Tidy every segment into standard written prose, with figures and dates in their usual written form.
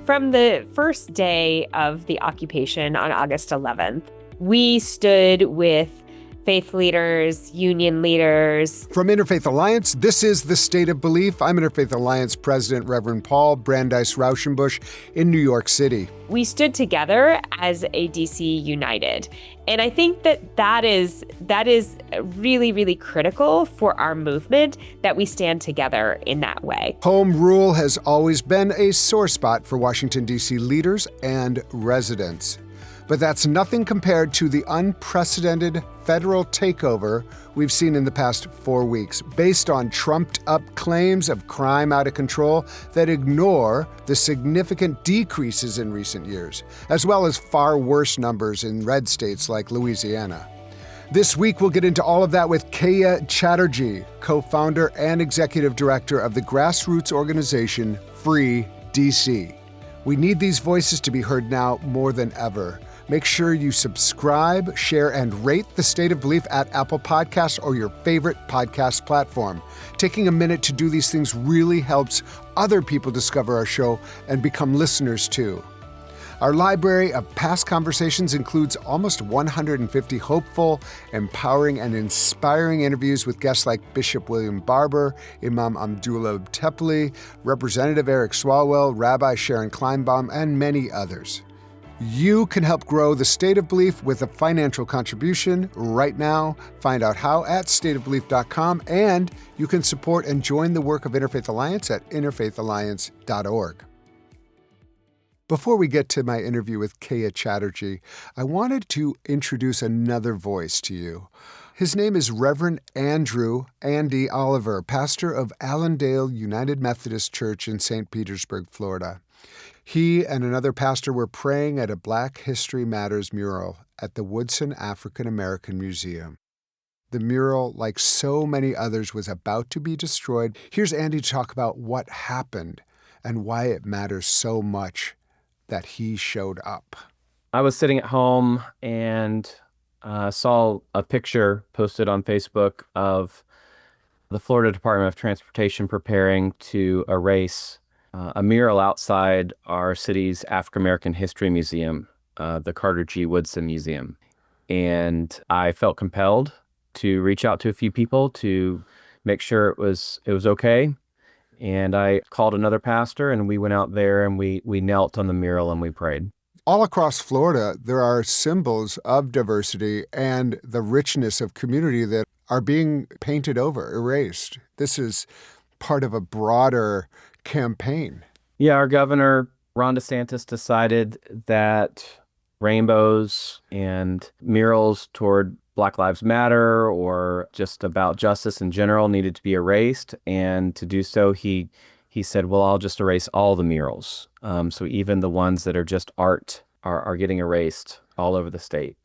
From the first day of the occupation on August 11th, we stood with faith leaders, union leaders. From Interfaith Alliance, this is The State of Belief. I'm Interfaith Alliance President Reverend Paul Brandeis Raushenbush in New York City. We stood together as a DC United. And I think that is really, really critical for our movement, that we stand together in that way. Home rule has always been a sore spot for Washington, D.C. leaders and residents. But that's nothing compared to the unprecedented federal takeover we've seen in the past 4 weeks, based on trumped-up claims of crime out of control that ignore the significant decreases in recent years, as well as far worse numbers in red states like Louisiana. This week, we'll get into all of that with Keya Chatterjee, co-founder and executive director of the grassroots organization Free DC. We need these voices to be heard now more than ever. Make sure you subscribe, share, and rate The State of Belief at Apple Podcasts or your favorite podcast platform. Taking a minute to do these things really helps other people discover our show and become listeners too. Our library of past conversations includes almost 150 hopeful, empowering, and inspiring interviews with guests like Bishop William Barber, Imam Abdullah Tepli, Representative Eric Swalwell, Rabbi Sharon Kleinbaum, and many others. You can help grow The State of Belief with a financial contribution right now. Find out how at stateofbelief.com, and you can support and join the work of Interfaith Alliance at interfaithalliance.org. Before we get to my interview with Keya Chatterjee, I wanted to introduce another voice to you. His name is Reverend Andy Oliver, pastor of Allendale United Methodist Church in St. Petersburg, Florida. He and another pastor were praying at a Black History Matters mural at the Woodson African American Museum. The mural, like so many others, was about to be destroyed. Here's Andy to talk about what happened and why it matters so much that he showed up. I was sitting at home and saw a picture posted on Facebook of the Florida Department of Transportation preparing to erase a mural outside our city's African American History Museum, the Carter G. Woodson Museum. And I felt compelled to reach out to a few people to make sure it was okay. And I called another pastor, and we went out there and we knelt on the mural and we prayed. All across Florida, there are symbols of diversity and the richness of community that are being painted over, erased. This is part of a broader campaign. Yeah, our governor, Ron DeSantis, decided that rainbows and murals toward Black Lives Matter or just about justice in general needed to be erased. And to do so, he said, well, I'll just erase all the murals. So even the ones that are just art are getting erased all over the state.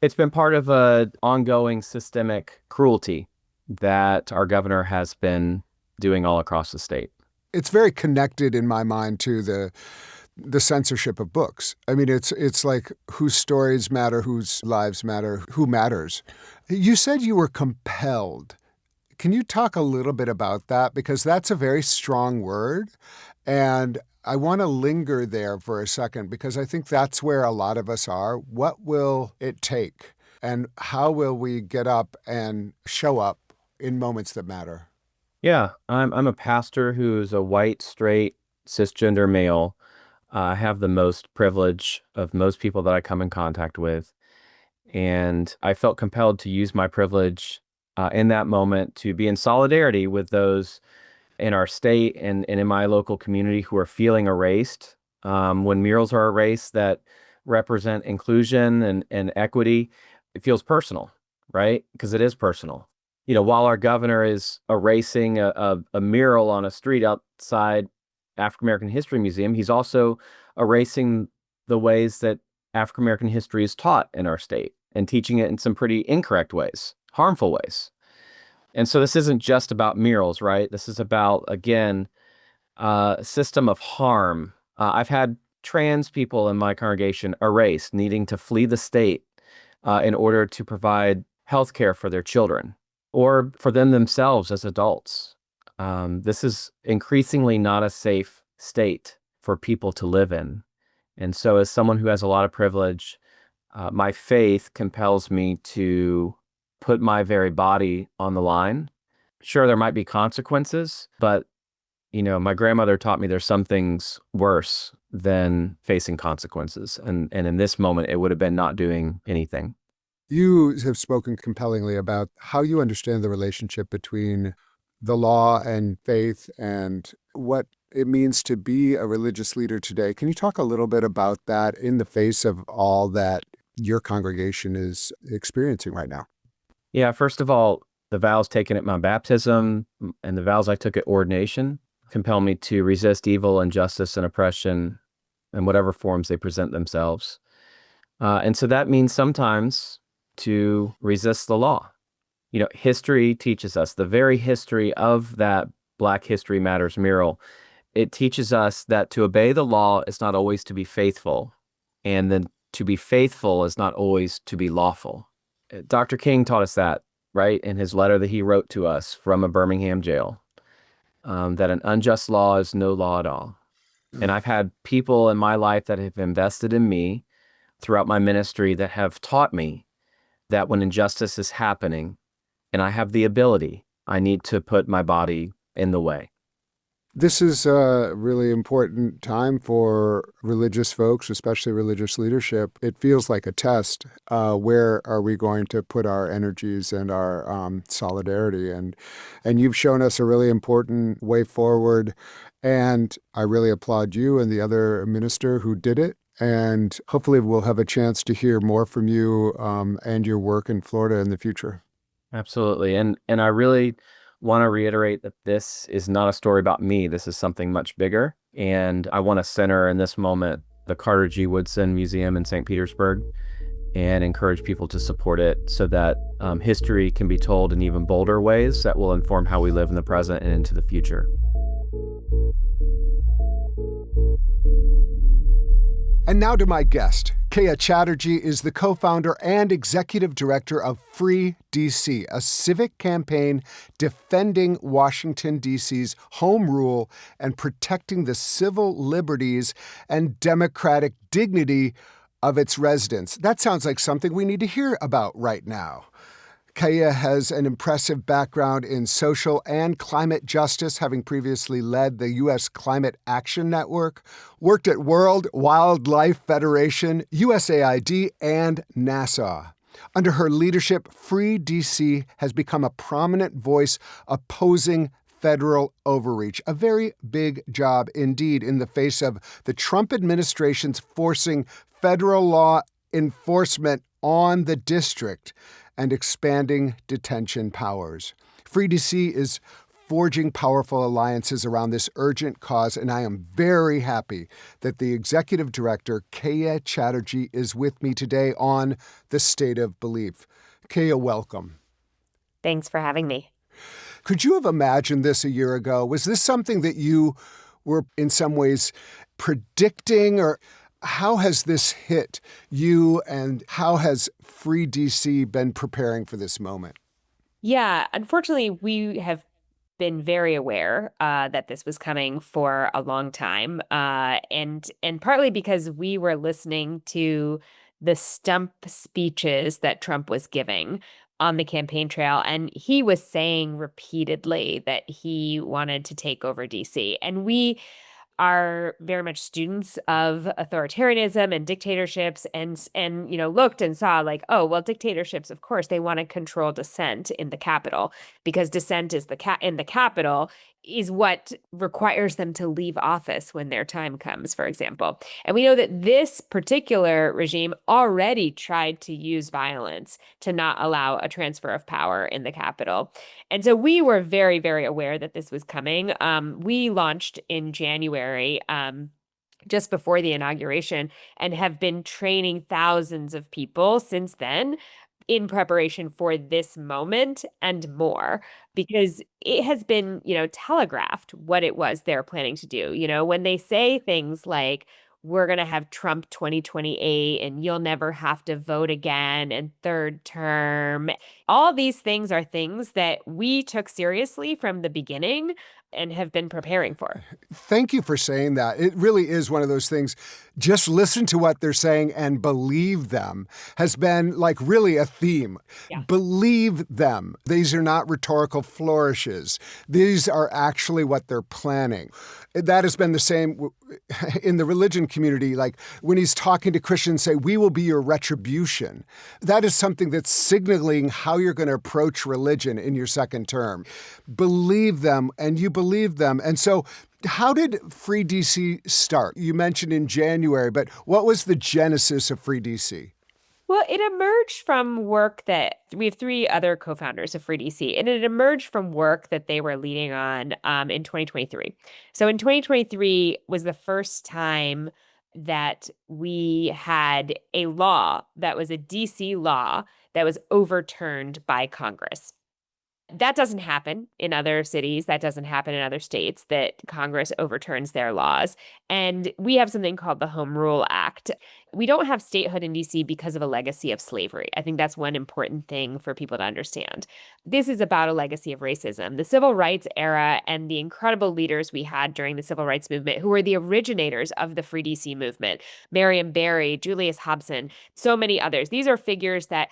It's been part of an ongoing systemic cruelty that our governor has been doing all across the state. It's very connected in my mind to the censorship of books. I mean, it's like whose stories matter, whose lives matter, who matters. You said you were compelled. Can you talk a little bit about that? Because that's a very strong word. And I want to linger there for a second because I think that's where a lot of us are. What will it take? And how will we get up and show up in moments that matter? Yeah, I'm a pastor who's a white, straight, cisgender male. I have the most privilege of most people that I come in contact with. And I felt compelled to use my privilege in that moment to be in solidarity with those in our state and in my local community who are feeling erased. When murals are erased that represent inclusion and equity, it feels personal, right? Because it is personal. You know, while our governor is erasing a mural on a street outside African American History Museum, he's also erasing the ways that African American history is taught in our state and teaching it in some pretty incorrect ways, harmful ways. And so this isn't just about murals, right? This is about, again, a system of harm. I've had trans people in my congregation erased, needing to flee the state in order to provide health care for their children or for them themselves as adults. This is increasingly not a safe state. for people to live in. And so, as someone who has a lot of privilege, my faith compels me to put my very body on the line. Sure, there might be consequences, but my grandmother taught me there's some things worse than facing consequences. And in this moment, it would have been not doing anything. You have spoken compellingly about how you understand the relationship between the law and faith and what it means to be a religious leader today. Can you talk a little bit about that in the face of all that your congregation is experiencing right now? Yeah, first of all, the vows taken at my baptism and the vows I took at ordination compel me to resist evil, injustice, and oppression in whatever forms they present themselves. And so that means sometimes to resist the law. History teaches us, the very history of that Black History Matters mural, it teaches us that to obey the law is not always to be faithful, and then to be faithful is not always to be lawful. Dr. King taught us that, right, in his letter that he wrote to us from a Birmingham jail, that an unjust law is no law at all. And I've had people in my life that have invested in me throughout my ministry that have taught me that when injustice is happening and I have the ability, I need to put my body in the way. This is a really important time for religious folks, especially religious leadership. It feels like a test. Where are we going to put our energies and our solidarity? And you've shown us a really important way forward. And I really applaud you and the other minister who did it. And hopefully we'll have a chance to hear more from you and your work in Florida in the future. Absolutely. And I really want to reiterate that this is not a story about me. This is something much bigger. And I want to center in this moment the Carter G. Woodson Museum in St. Petersburg and encourage people to support it so that history can be told in even bolder ways that will inform how we live in the present and into the future. And now to my guest. Keya Chatterjee is the co-founder and executive director of Free DC, a civic campaign defending Washington, D.C.'s home rule and protecting the civil liberties and democratic dignity of its residents. That sounds like something we need to hear about right now. Keya has an impressive background in social and climate justice, having previously led the U.S. Climate Action Network, worked at World Wildlife Federation, USAID, and NASA. Under her leadership, Free DC has become a prominent voice opposing federal overreach, a very big job indeed in the face of the Trump administration's forcing federal law enforcement on the district and expanding detention powers. Free DC is forging powerful alliances around this urgent cause, and I am very happy that the executive director, Keya Chatterjee, is with me today on The State of Belief. Keya, welcome. Thanks for having me. Could you have imagined this a year ago? Was this something that you were in some ways predicting, or how has this hit you, and how has Free DC been preparing for this moment? Yeah, unfortunately, we have been very aware that this was coming for a long time, and partly because we were listening to the stump speeches that Trump was giving on the campaign trail, and he was saying repeatedly that he wanted to take over DC, and we are very much students of authoritarianism and dictatorships, and looked and saw, like, oh well, dictatorships, of course they want to control dissent in the Capitol, because dissent is in the Capitol is what requires them to leave office when their time comes, for example. And we know that this particular regime already tried to use violence to not allow a transfer of power in the Capitol. And so we were very, very aware that this was coming. We launched in January, just before the inauguration, and have been training thousands of people since then in preparation for this moment and more, because it has been, telegraphed what it was they're planning to do. When they say things like, we're going to have Trump 2028 and you'll never have to vote again and third term. All these things are things that we took seriously from the beginning. and have been preparing for. Thank you for saying that. It really is one of those things. Just listen to what they're saying and believe them has been like really a theme. Yeah. Believe them. These are not rhetorical flourishes. These are actually what they're planning. That has been the same in the religion community. Like when he's talking to Christians, say, we will be your retribution. That is something that's signaling how you're going to approach religion in your second term. Believe them, and you believe them. And so how did Free DC start? You mentioned in January, but what was the genesis of Free DC? Well, it emerged from work that we have three other co-founders of Free DC, and it emerged from work that they were leading on in 2023. So in 2023 was the first time that we had a law that was a DC law that was overturned by Congress. That doesn't happen in other cities. That doesn't happen in other states that Congress overturns their laws. And we have something called the Home Rule Act. We don't have statehood in DC because of a legacy of slavery. I think that's one important thing for people to understand. This is about a legacy of racism. The civil rights era and the incredible leaders we had during the civil rights movement, who were the originators of the Free DC movement, Marion Barry, Julius Hobson, so many others. These are figures that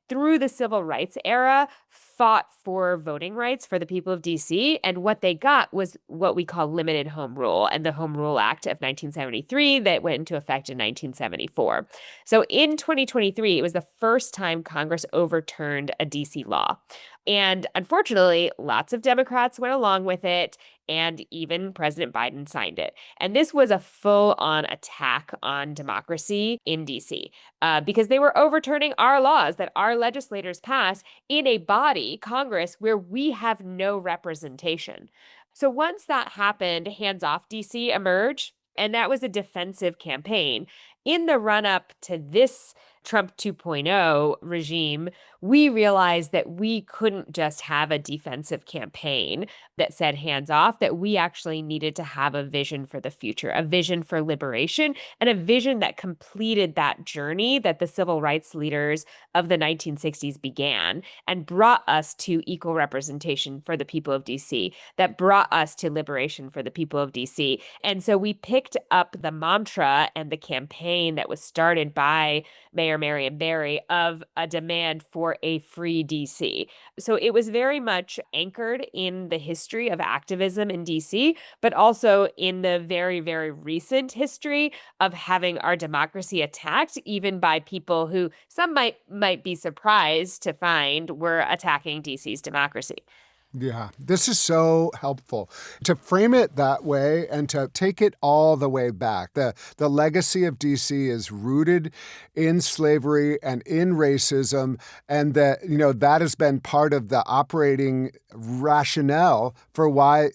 through the civil rights era fought for voting rights for the people of DC. And what they got was what we call limited home rule and the Home Rule Act of 1973 that went into effect in 1974. So in 2023, it was the first time Congress overturned a DC law. And unfortunately, lots of Democrats went along with it, and even President Biden signed it. And this was a full on attack on democracy in DC because they were overturning our laws that our legislators passed in a body, Congress, where we have no representation. So once that happened, Hands Off DC emerged, and that was a defensive campaign. In the run up to this Trump 2.0 regime, we realized that we couldn't just have a defensive campaign that said hands off, that we actually needed to have a vision for the future, a vision for liberation, and a vision that completed that journey that the civil rights leaders of the 1960s began and brought us to equal representation for the people of DC, that brought us to liberation for the people of DC. And so we picked up the mantra and the campaign that was started by Mayor Marion Barry of a demand for a free DC. So it was very much anchored in the history of activism in DC, but also in the very, very recent history of having our democracy attacked, even by people who some might be surprised to find were attacking DC's democracy. Yeah, this is so helpful to frame it that way and to take it all the way back. The legacy of DC is rooted in slavery and in racism, and that has been part of the operating rationale for why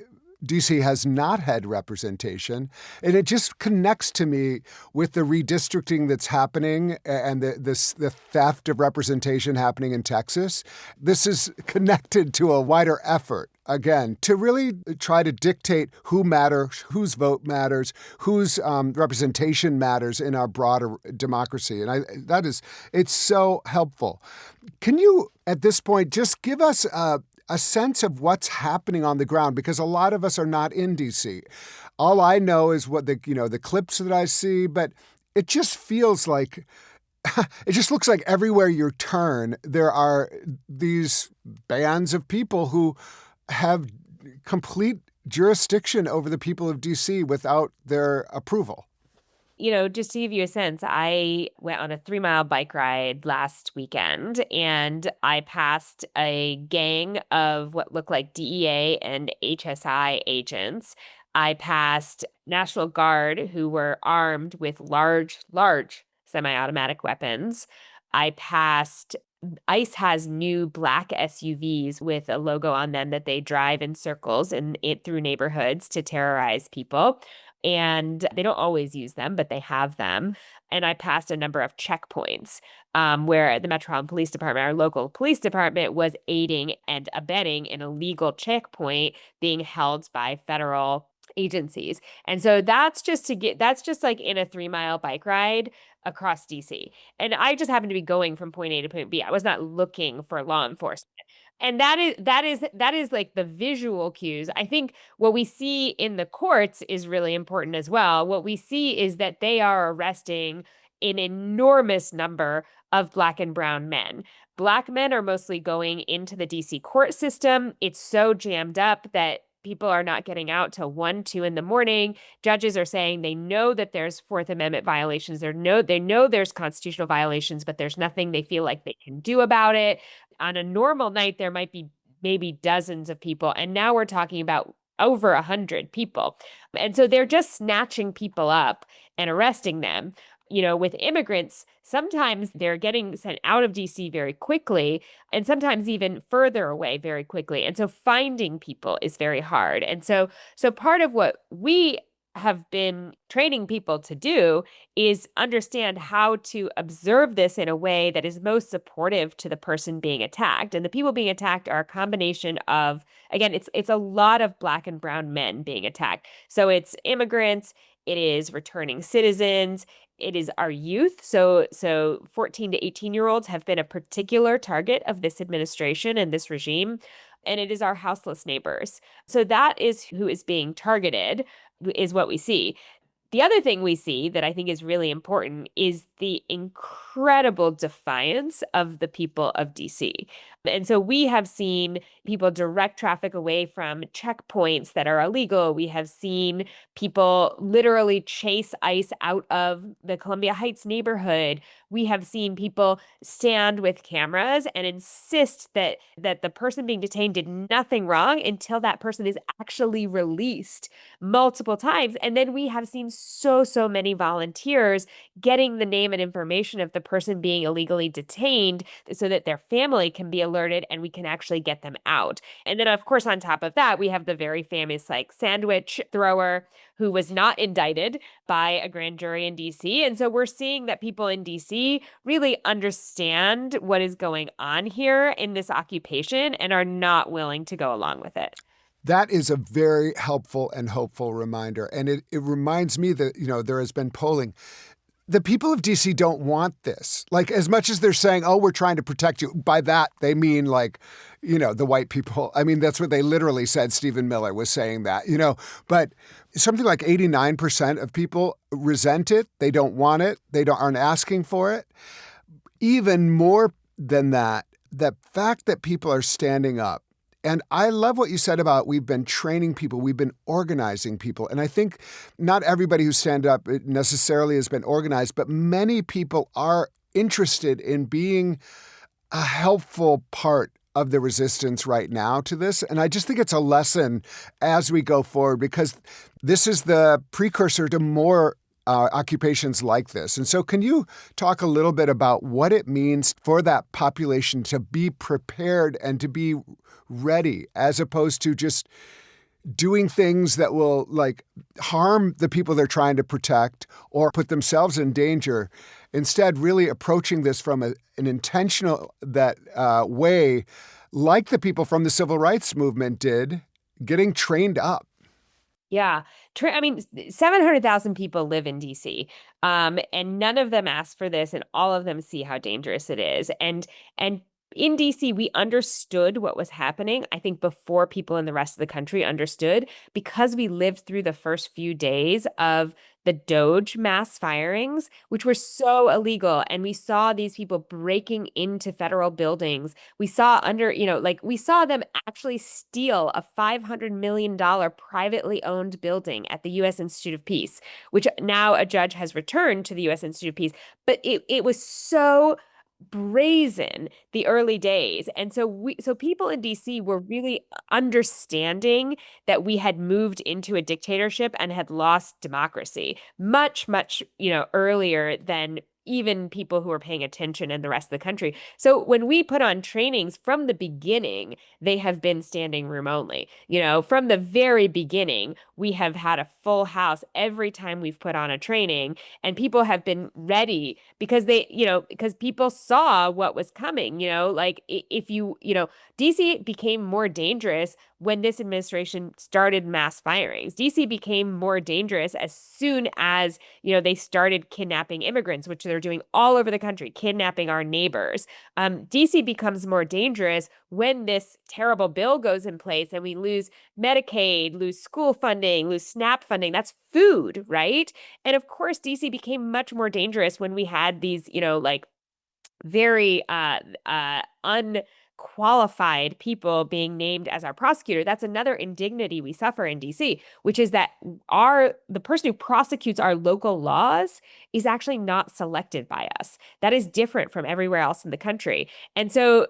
DC has not had representation. And it just connects to me with the redistricting that's happening and the theft of representation happening in Texas. This is connected to a wider effort, again, to really try to dictate who matters, whose vote matters, whose representation matters in our broader democracy. And it's so helpful. Can you, at this point, just give us a sense of what's happening on the ground, because a lot of us are not in DC. All I know is what the clips that I see, but it just feels like it just looks like everywhere you turn, there are these bands of people who have complete jurisdiction over the people of DC without their approval. Just to give you a sense, I went on a 3-mile bike ride last weekend and I passed a gang of what looked like DEA and HSI agents. I passed National Guard who were armed with large, large semi-automatic weapons. I passed ICE has new black SUVs with a logo on them that they drive in circles and it through neighborhoods to terrorize people. And they don't always use them, but they have them. And I passed a number of checkpoints where the Metropolitan Police Department, our local police department, was aiding and abetting an illegal checkpoint being held by federal agencies. And so that's just like in a 3-mile bike ride across DC. And I just happened to be going from point A to point B. I was not looking for law enforcement. And that is like the visual cues. I think what we see in the courts is really important as well. What we see is that they are arresting an enormous number of Black and brown men. Black men are mostly going into the DC court system. It's so jammed up that people are not getting out till 1, 2 in the morning. Judges are saying they know that there's Fourth Amendment violations. They know there's constitutional violations, but there's nothing they feel like they can do about it. On a normal night, there might be maybe dozens of people. And now we're talking about over 100 people. And so they're just snatching people up and arresting them. With immigrants, sometimes they're getting sent out of DC very quickly, and sometimes even further away very quickly. And so finding people is very hard. And so part of what we have been training people to do is understand how to observe this in a way that is most supportive to the person being attacked. And the people being attacked are a combination of, again, it's a lot of Black and brown men being attacked. So it's immigrants, it is returning citizens, it is our youth. So 14 to 18-year-olds have been a particular target of this administration and this regime. And it is our houseless neighbors. So that is who is being targeted, is what we see. The other thing we see that I think is really important is the incredible defiance of the people of DC. And so we have seen people direct traffic away from checkpoints that are illegal. We have seen people literally chase ICE out of the Columbia Heights neighborhood. We have seen people stand with cameras and insist that the person being detained did nothing wrong until that person is actually released multiple times. And then we have seen so many volunteers getting the name and information of the person being illegally detained so that their family can be alerted and we can actually get them out. And then, of course, on top of that, we have the very famous like sandwich thrower who was not indicted by a grand jury in DC. And so we're seeing that people in DC really understand what is going on here in this occupation and are not willing to go along with it. That is a very helpful and hopeful reminder. And it reminds me that, there has been polling. The people of DC don't want this. Like, as much as they're saying, oh, we're trying to protect you, by that, they mean like, the white people. I mean, that's what they literally said. Stephen Miller was saying that, but something like 89% of people resent it. They don't want it. Aren't asking for it. Even more than that, the fact that people are standing up. And I love what you said about we've been training people, we've been organizing people. And I think not everybody who stand up necessarily has been organized, but many people are interested in being a helpful part of the resistance right now to this. And I just think it's a lesson as we go forward, because this is the precursor to more occupations like this. And so can you talk a little bit about what it means for that population to be prepared and to be ready, as opposed to just doing things that will like harm the people they're trying to protect or put themselves in danger? Instead, really approaching this from an intentional way, like the people from the civil rights movement did, getting trained up. Yeah. I mean, 700,000 people live in DC, and none of them ask for this, and all of them see how dangerous it is. And in DC, we understood what was happening, I think, before people in the rest of the country understood, because we lived through the first few days of the Doge mass firings, which were so illegal. And we saw these people breaking into federal buildings. We saw we saw them actually steal a $500 million privately owned building at the U.S. Institute of Peace, which now a judge has returned to the U.S. Institute of Peace. But it was so brazen the early days. And so people in DC were really understanding that we had moved into a dictatorship and had lost democracy much, earlier than even people who were paying attention in the rest of the country. So when we put on trainings from the beginning, they have been standing room only. From the very beginning, we have had a full house every time we've put on a training, and people have been ready because because people saw what was coming. DC became more dangerous when this administration started mass firings. DC became more dangerous as soon as, they started kidnapping immigrants, which they're doing all over the country, kidnapping our neighbors. DC becomes more dangerous when this terrible bill goes in place and we lose Medicaid, lose school funding, lose SNAP funding. That's food, right? And of course, DC became much more dangerous when we had these, like very unqualified people being named as our prosecutor. That's another indignity we suffer in DC, which is that the person who prosecutes our local laws is actually not selected by us. That is different from everywhere else in the country. And so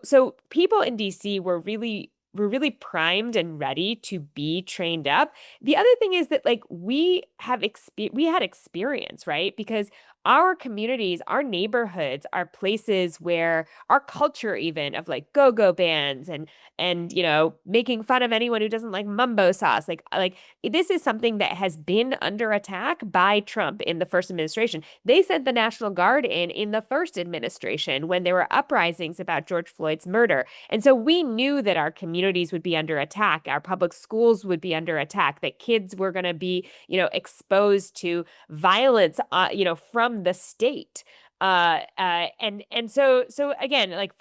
people in DC were really primed and ready to be trained up. The other thing is that, like, we had experience, right? Because our communities, our neighborhoods are places where our culture, even of like go-go bands and making fun of anyone who doesn't like mumbo sauce, like this is something that has been under attack by Trump in the first administration. They sent the National Guard in the first administration when there were uprisings about George Floyd's murder. And so we knew that our communities would be under attack, our public schools would be under attack, that kids were going to be, exposed to violence, from the state. And so again, like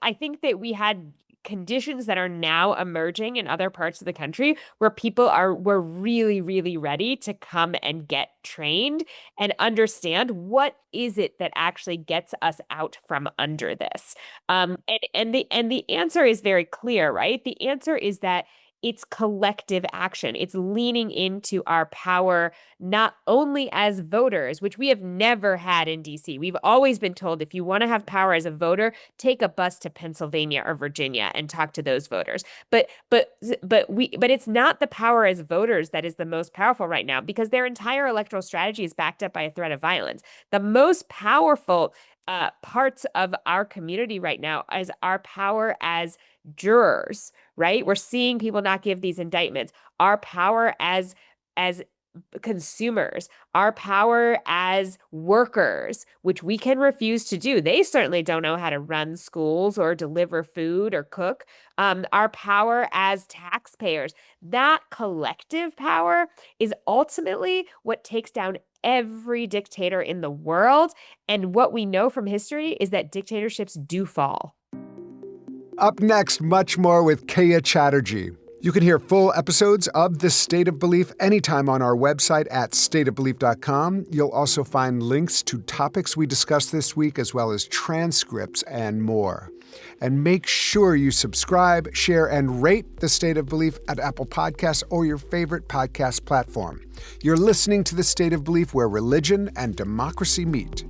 I think that we had conditions that are now emerging in other parts of the country where people were really, really ready to come and get trained and understand what is it that actually gets us out from under this. And the answer is very clear, right? The answer is that it's collective action. It's leaning into our power, not only as voters, which we have never had in DC. We've always been told if you want to have power as a voter, take a bus to Pennsylvania or Virginia and talk to those voters. But it's not the power as voters that is the most powerful right now, because their entire electoral strategy is backed up by a threat of violence. The most powerful parts of our community right now is our power as jurors, right? We're seeing people not give these indictments. Our power as consumers, our power as workers, which we can refuse to do. They certainly don't know how to run schools or deliver food or cook. Our power as taxpayers, that collective power is ultimately what takes down every dictator in the world. And what we know from history is that dictatorships do fall. Up next, much more with Keya Chatterjee. You can hear full episodes of The State of Belief anytime on our website at stateofbelief.com. You'll also find links to topics we discussed this week, as well as transcripts and more. And make sure you subscribe, share, and rate The State of Belief at Apple Podcasts or your favorite podcast platform. You're listening to The State of Belief, where religion and democracy meet.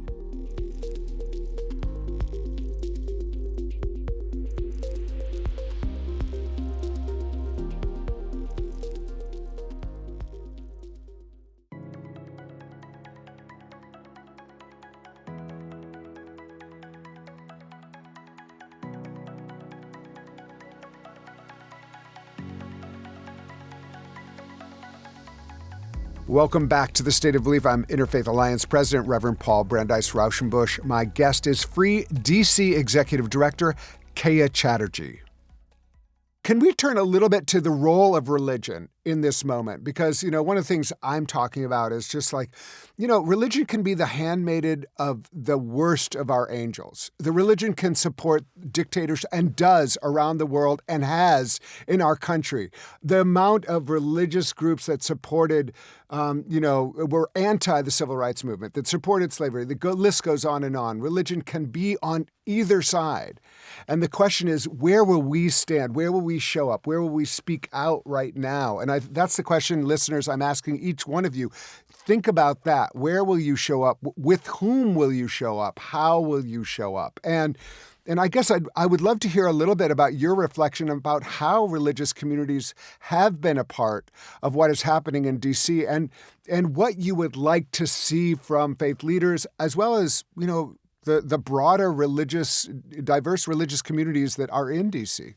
Welcome back to The State of Belief. I'm Interfaith Alliance President, Reverend Paul Brandeis Raushenbush. My guest is Free DC Executive Director, Keya Chatterjee. Can we turn a little bit to the role of religion in this moment? Because, one of the things I'm talking about is just like, religion can be the handmaiden of the worst of our angels. The religion can support dictators and does around the world and has in our country. The amount of religious groups that supported, were anti the civil rights movement, that supported slavery, the list goes on and on. Religion can be on either side. And the question is, where will we stand? Where will we show up? Where will we speak out right now? And that's the question, listeners, I'm asking each one of you. Think about that. Where will you show up? With whom will you show up? How will you show up? And I guess I would love to hear a little bit about your reflection about how religious communities have been a part of what is happening in DC and what you would like to see from faith leaders, as well as, the broader diverse religious communities that are in DC.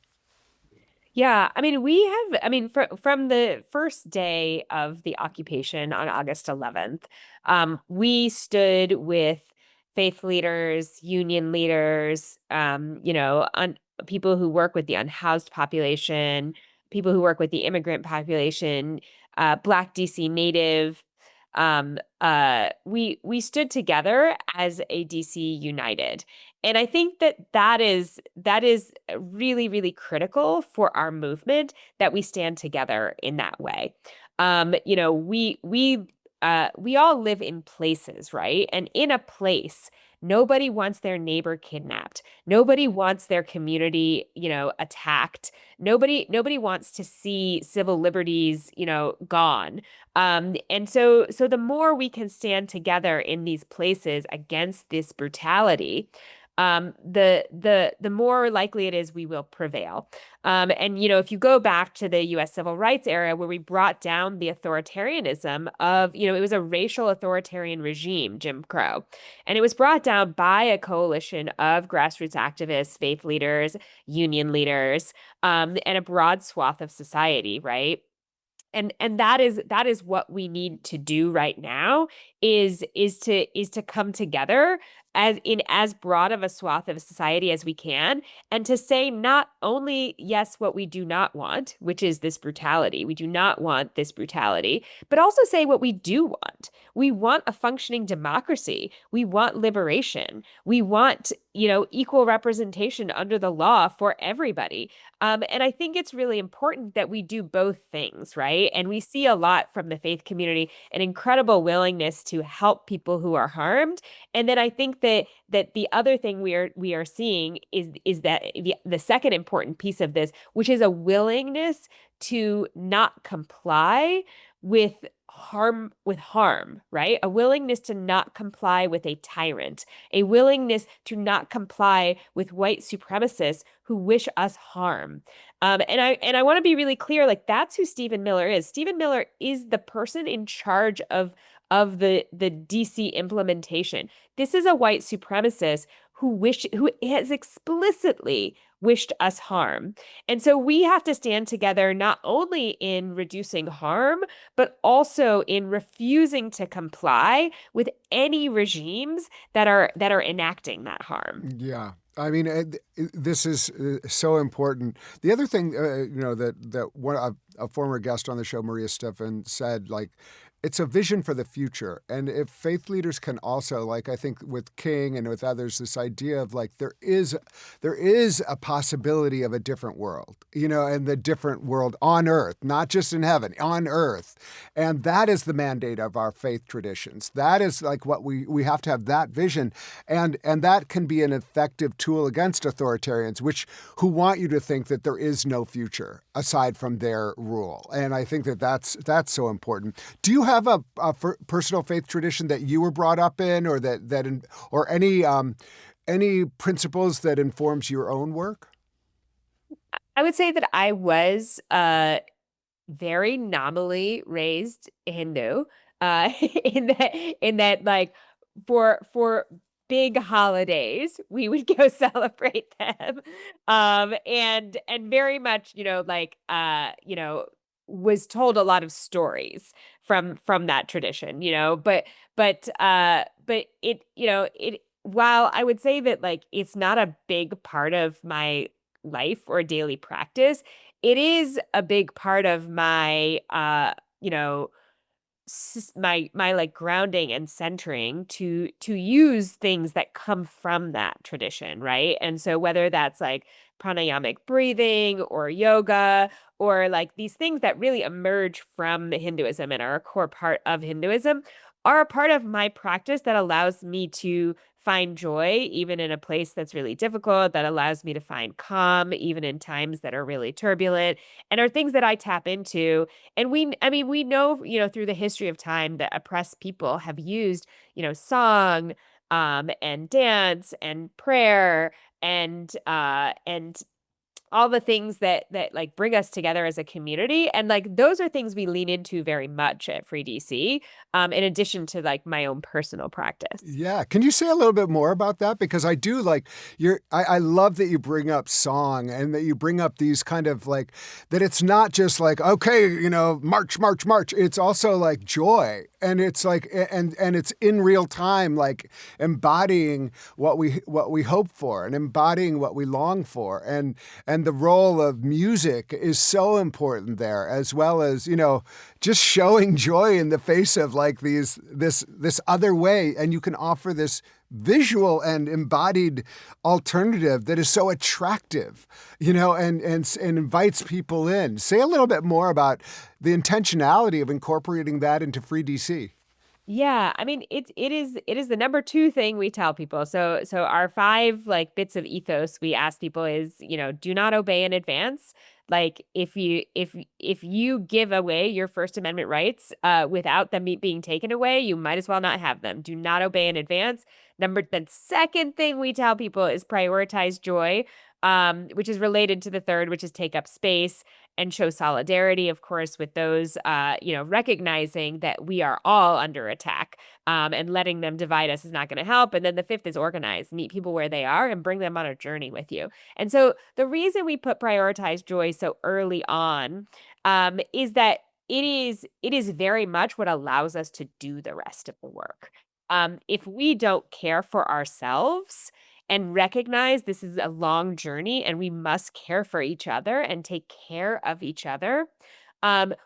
Yeah, from the first day of the occupation on August 11th, we stood with faith leaders, union leaders, people who work with the unhoused population, people who work with the immigrant population, Black DC native. We stood together as a DC United. And I think that is really, really critical for our movement that we stand together in that way. We all live in places, right? And in a place, nobody wants their neighbor kidnapped. Nobody wants their community, attacked. Nobody wants to see civil liberties, gone. And so the more we can stand together in these places against this brutality, the more likely it is we will prevail. And if you go back to the U.S. Civil Rights era, where we brought down the authoritarianism of, it was a racial authoritarian regime, Jim Crow, and it was brought down by a coalition of grassroots activists, faith leaders, union leaders, and a broad swath of society, right? And that is what we need to do right now is to come together as broad of a swath of society as we can, and to say not only yes what we do not want, which is this brutality. We do not want this brutality, but also say what we do want. We want a functioning democracy. We want liberation. We want, equal representation under the law for everybody. And I think it's really important that we do both things, right? And we see a lot from the faith community, an incredible willingness to help people who are harmed. And then I think that the other thing we are seeing is that the second important piece of this, which is a willingness to not comply with harm, right? A willingness to not comply with a tyrant, a willingness to not comply with white supremacists who wish us harm. And I want to be really clear, like that's who Stephen Miller is. Stephen Miller is the person in charge of the DC implementation. This is a white supremacist who has explicitly wished us harm. And so we have to stand together not only in reducing harm, but also in refusing to comply with any regimes that are enacting that harm. Yeah. I mean, this is so important. The other thing, that a former guest on the show, Maria Stephan, said, like, it's a vision for the future. And if faith leaders can also, like I think with King and with others, this idea of like there is a possibility of a different world, and the different world on earth, not just in heaven, on earth. And that is the mandate of our faith traditions. That is like what we have to have that vision. And that can be an effective tool against authoritarians, who want you to think that there is no future aside from their rule. And I think that's so important. Do you have a personal faith tradition that you were brought up in, or or any principles that informs your own work? I would say that I was very nominally raised Hindu, in that like for big holidays we would go celebrate them, and very much was told a lot of stories from that tradition, but it while I would say that like it's not a big part of my life or daily practice, it is a big part of my my like grounding and centering to use things that come from that tradition, right? And so whether that's like pranayamic breathing or yoga, or like these things that really emerge from Hinduism and are a core part of Hinduism, are a part of my practice that allows me to find joy even in a place that's really difficult, that allows me to find calm even in times that are really turbulent, and are things that I tap into. And we know, through the history of time that oppressed people have used, song, and dance and prayer and all the things that like bring us together as a community. And like those are things we lean into very much at Free DC, in addition to like my own personal practice. Yeah. Can you say a little bit more about that? Because I do like I love that you bring up song, and that you bring up these kind of like, that it's not just like, okay, march, march, march. It's also like joy. And it's like, and it's in real time, like embodying what we hope for and embodying what we long for. And and the role of music is so important there, as well as, just showing joy in the face of like this other way. And you can offer this visual and embodied alternative that is so attractive, and invites people in. Say a little bit more about the intentionality of incorporating that into Free DC. Yeah, I mean, it is the number 2 thing we tell people. So our 5, like, bits of ethos we ask people is, do not obey in advance. Like, if you give away your First Amendment rights, without them being taken away, you might as well not have them. Do not obey in advance. The second thing we tell people is prioritize joy, which is related to the third, which is take up space and show solidarity, of course, with those, recognizing that we are all under attack, and letting them divide us is not going to help. And then the fifth is organize, meet people where they are and bring them on a journey with you. And so the reason we put prioritize joy so early on, is that it is very much what allows us to do the rest of the work. If we don't care for ourselves and recognize this is a long journey and we must care for each other and take care of each other,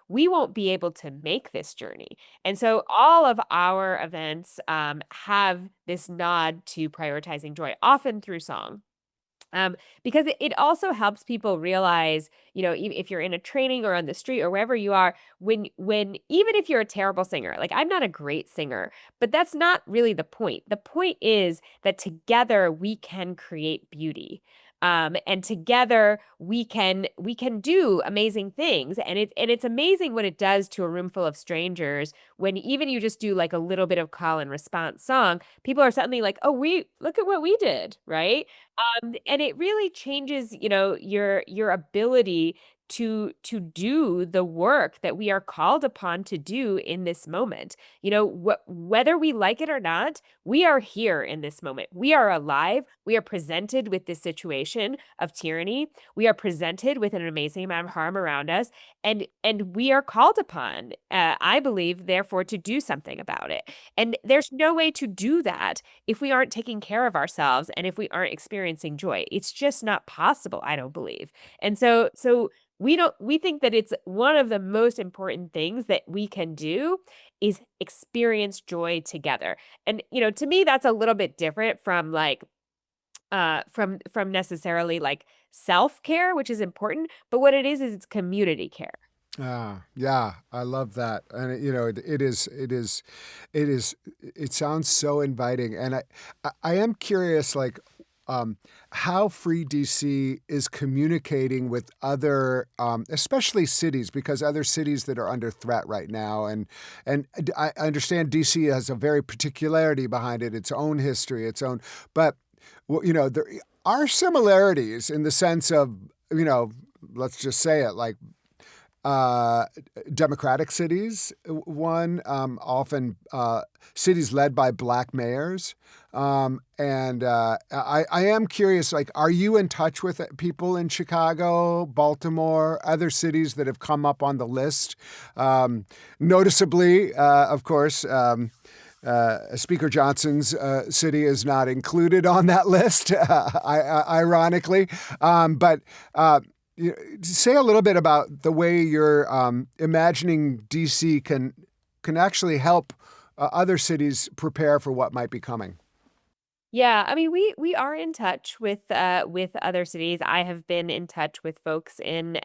we won't be able to make this journey. And so all of our events, have this nod to prioritizing joy, often through song. Because it also helps people realize, if you're in a training or on the street or wherever you are, when even if you're a terrible singer, like I'm not a great singer, but that's not really the point. The point is that together we can create beauty. And together we can do amazing things, and it's amazing what it does to a room full of strangers when even you just do like a little bit of call and response song. People are suddenly like, oh, we look at what we did, right? And it really changes, your ability to do the work that we are called upon to do in this moment. Whether we like it or not, we are here in this moment. We are alive. We are presented with this situation of tyranny. We are presented with an amazing amount of harm around us, and we are called upon, I believe, therefore, to do something about it. And there's no way to do that if we aren't taking care of ourselves and if we aren't experiencing joy. It's just not possible, I don't believe. And so we think that it's one of the most important things that we can do is experience joy together. And to me that's a little bit different from like from necessarily like self-care, which is important, but what it is it's community care. Yeah, I love that, and it sounds so inviting, and I am curious, like, how Free DC is communicating with other, especially cities, because other cities that are under threat right now, and I understand DC has a very particularity behind it, its own history, its own, but well, there are similarities in the sense of, let's just say it like uh, democratic cities, one, often cities led by black mayors. And I am curious, like, are you in touch with people in Chicago, Baltimore, other cities that have come up on the list? Noticeably, of course, Speaker Johnson's city is not included on that list, ironically. But say a little bit about the way you're imagining DC can actually help other cities prepare for what might be coming. Yeah, I mean, we are in touch with other cities. I have been in touch with folks in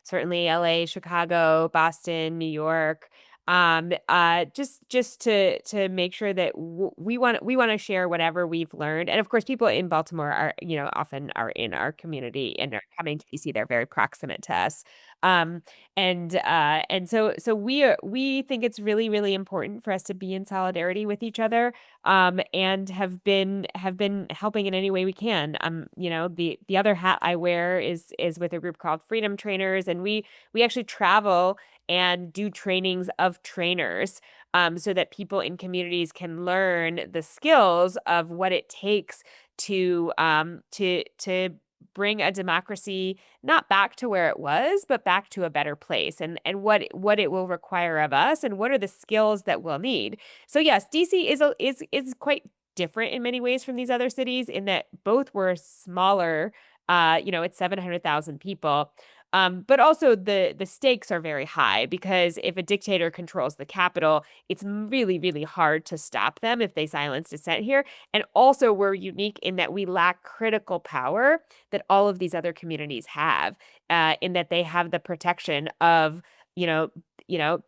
certainly LA, Chicago, Boston, New York. Just to make sure that we want to share whatever we've learned. And of course, people in Baltimore are, often are in our community and are coming to DC. They're very proximate to us. Um and so we think it's really, really important for us to be in solidarity with each other, and have been helping in any way we can. The other hat I wear is with a group called Freedom Trainers, and we actually travel and do trainings of trainers, so that people in communities can learn the skills of what it takes to bring a democracy not back to where it was, but back to a better place, and what it will require of us, and what are the skills that we'll need. So yes, DC is quite different in many ways from these other cities in that both were smaller, It's 700,000 people. But also the stakes are very high because if a dictator controls the capital, it's really, really hard to stop them if they silence dissent here. And also, we're unique in that we lack critical power that all of these other communities have, in that they have the protection of, you know, you know,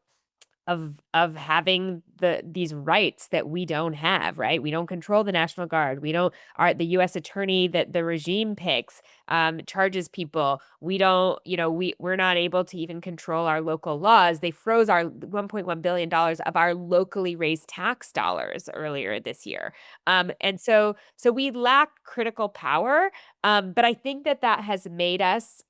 of having these rights that we don't have, right? We don't control the National Guard. We don't are the US attorney that the regime picks charges people. We don't, we're not able to even control our local laws. They froze our $1.1 billion of our locally raised tax dollars earlier this year. And so we lack critical power. But I think that has made us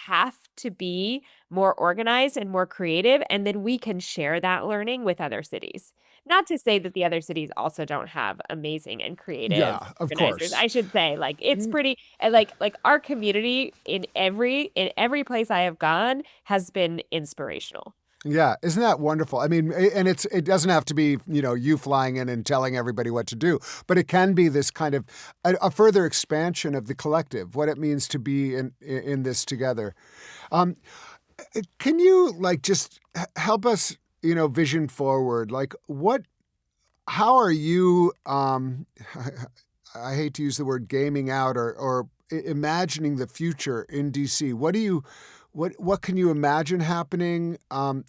have to be more organized and more creative, and then we can share that learning with other cities. Not to say that the other cities also don't have amazing and creative Yeah, of organizers. course. I should say, like, it's Mm, pretty like our community in every place I have gone has been inspirational. Yeah, isn't that wonderful? I mean, and it doesn't have to be, you flying in and telling everybody what to do, but it can be this kind of a further expansion of the collective, what it means to be in this together. Um, can you like just help us, vision forward? Like how are you I hate to use the word gaming out or imagining the future in DC? What can you imagine happening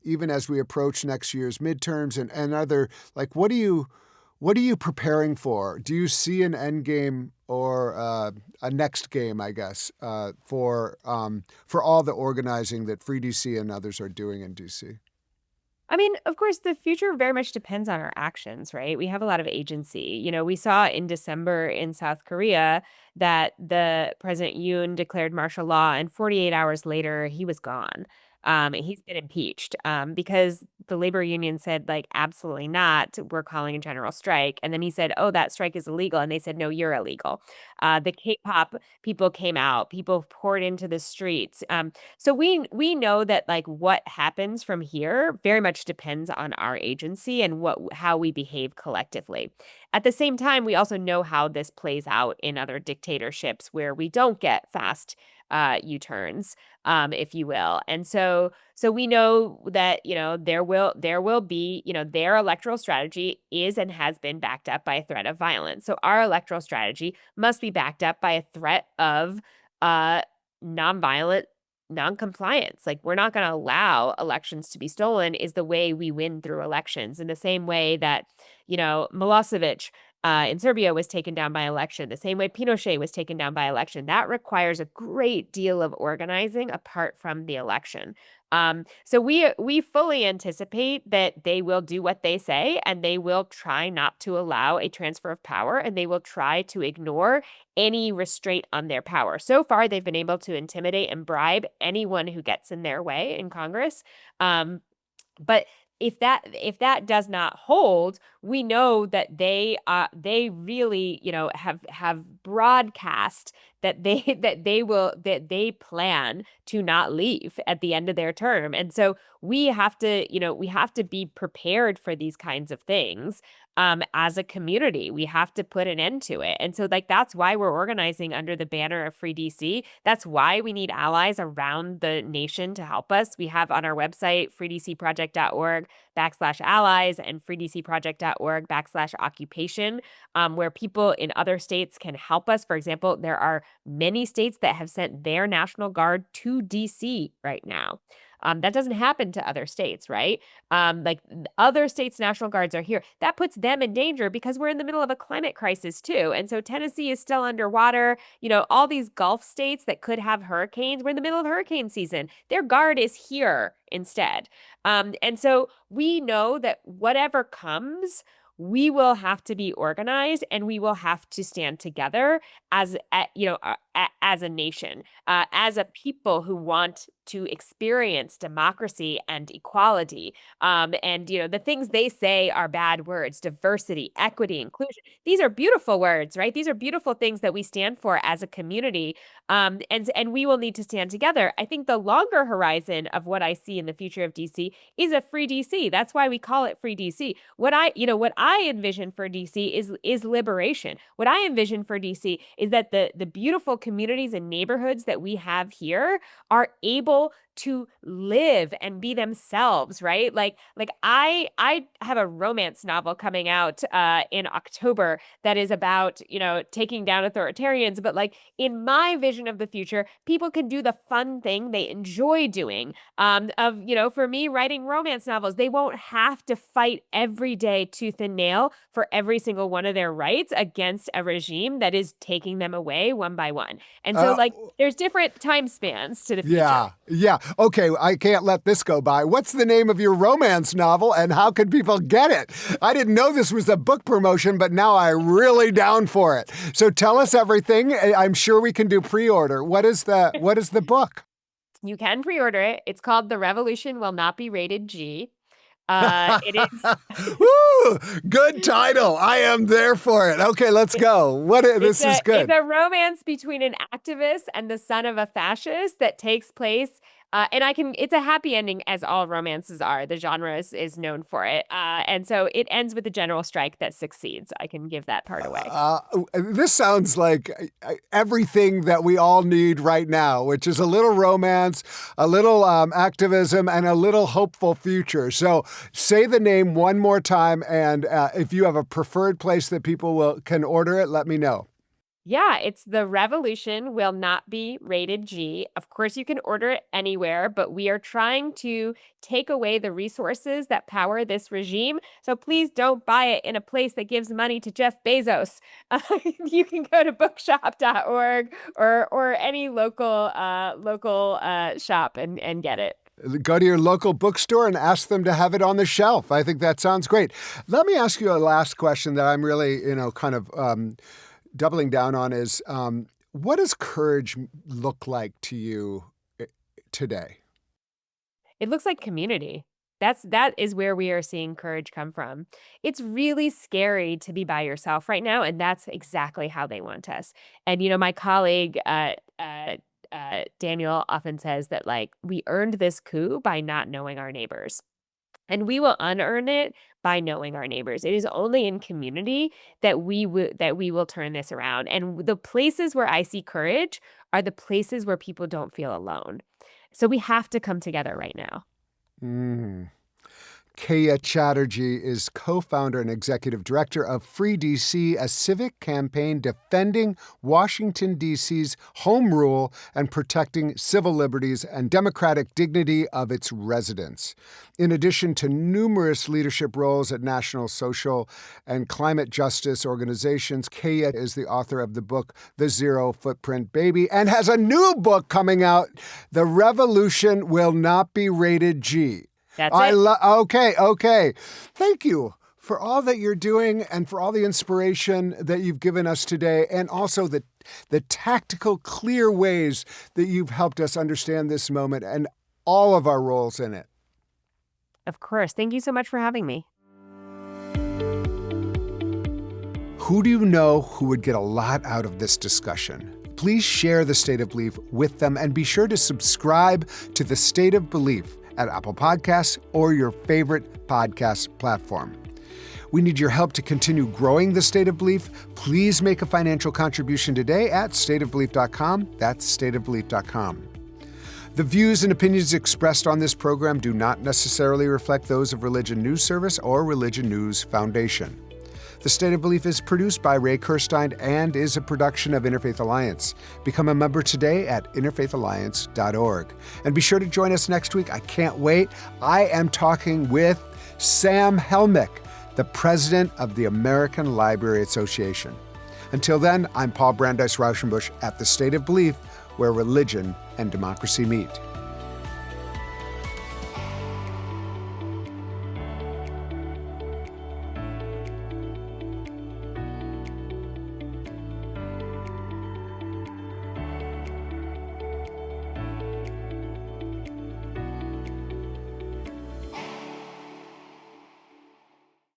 even as we approach next year's midterms and other like what are you preparing for? Do you see an end game or a next game, I guess, for all the organizing that Free DC and others are doing in DC? I mean, of course, the future very much depends on our actions, right? We have a lot of agency. We saw in December in South Korea that the President Yoon declared martial law, and 48 hours later, he was gone. He's been impeached because the labor union said, like, absolutely not. We're calling a general strike. And then he said, oh, that strike is illegal. And they said, no, you're illegal. The K pop people came out, people poured into the streets. So we know that like what happens from here very much depends on our agency and what how we behave collectively. At the same time, we also know how this plays out in other dictatorships where we don't get fast U-turns, if you will. And so we know that there will be their electoral strategy is and has been backed up by a threat of violence. So our electoral strategy must be backed up by a threat of uh nonviolent non-compliance. Like, we're not going to allow elections to be stolen is the way we win through elections. In the same way that, Milosevic in Serbia was taken down by election, the same way Pinochet was taken down by election. That requires a great deal of organizing apart from the election. So we fully anticipate that they will do what they say, and they will try not to allow a transfer of power, and they will try to ignore any restraint on their power. So far, they've been able to intimidate and bribe anyone who gets in their way in Congress. But if that does not hold, we know that they really have broadcast that they that they plan to not leave at the end of their term. And so we have to be prepared for these kinds of things. As a community, we have to put an end to it. And so, like, that's why we're organizing under the banner of Free DC. That's why we need allies around the nation to help us. We have on our website, freedcproject.org/allies and freedcproject.org/occupation, where people in other states can help us. For example, there are many states that have sent their National Guard to DC right now. That doesn't happen to other states, right? Other states' National Guards are here. That puts them in danger because we're in the middle of a climate crisis too. And so Tennessee is still underwater. All these Gulf states that could have hurricanes, we're in the middle of hurricane season. Their guard is here instead. And so we know that whatever comes, we will have to be organized and we will have to stand together as a nation, as a people who want to experience democracy and equality. And the things they say are bad words: diversity, equity, inclusion. These are beautiful words, right? These are beautiful things that we stand for as a community. And we will need to stand together. I think the longer horizon of what I see in the future of DC is a free DC. That's why we call it free DC. What I envision for DC is liberation. What I envision for DC is that the beautiful communities and neighborhoods that we have here are able to live and be themselves, right? Like I have a romance novel coming out in October that is about, taking down authoritarians, but like in my vision of the future, people can do the fun thing they enjoy doing. For me writing romance novels, they won't have to fight every day tooth and nail for every single one of their rights against a regime that is taking them away one by one. And so Uh, like there's different time spans to the future. yeah, yeah. Okay, I can't let this go by. What's the name of your romance novel and how can people get it? I didn't know this was a book promotion, but now I'm really down for it. So tell us everything. I'm sure we can do pre-order. What is the book? You can pre-order it. It's called The Revolution Will Not Be Rated G. It is Woo! Good title. I am there for it. Okay, let's go. This is good. It's a romance between an activist and the son of a fascist that takes place. It's a happy ending, as all romances are. The genre is known for it. And so it ends with a general strike that succeeds. I can give that part away. This sounds like everything that we all need right now, which is a little romance, a little activism, and a little hopeful future. So say the name one more time, and if you have a preferred place that people can order it, let me know. Yeah, it's The Revolution Will Not Be Rated G. Of course, you can order it anywhere, but we are trying to take away the resources that power this regime. So please don't buy it in a place that gives money to Jeff Bezos. You can go to bookshop.org or any local shop and get it. Go to your local bookstore and ask them to have it on the shelf. I think that sounds great. Let me ask you a last question that I'm really, kind of doubling down on is, what does courage look like to you today? It looks like community. That is where we are seeing courage come from. It's really scary to be by yourself right now, and that's exactly how they want us. And my colleague Daniel often says that like we earned this coup by not knowing our neighbors. And we will unearn it by knowing our neighbors. It is only in community that we will turn this around. And the places where I see courage are the places where people don't feel alone. So we have to come together right now. Mm. Keya Chatterjee is co-founder and executive director of Free DC, a civic campaign defending Washington, D.C.'s home rule and protecting civil liberties and democratic dignity of its residents. In addition to numerous leadership roles at national social and climate justice organizations, Keya is the author of the book, The Zero Footprint Baby, and has a new book coming out, The Revolution Will Not Be Rated G. That's it. Okay. Thank you for all that you're doing and for all the inspiration that you've given us today, and also the tactical, clear ways that you've helped us understand this moment and all of our roles in it. Of course. Thank you so much for having me. Who do you know who would get a lot out of this discussion? Please share The State of Belief with them and be sure to subscribe to The State of Belief at Apple Podcasts or your favorite podcast platform. We need your help to continue growing The State of Belief. Please make a financial contribution today at stateofbelief.com. That's stateofbelief.com. The views and opinions expressed on this program do not necessarily reflect those of Religion News Service or Religion News Foundation. The State of Belief is produced by Ray Kirstein and is a production of Interfaith Alliance. Become a member today at interfaithalliance.org. And be sure to join us next week. I can't wait. I am talking with Sam Helmick, the president of the American Library Association. Until then, I'm Paul Brandeis Raushenbush at The State of Belief, where religion and democracy meet.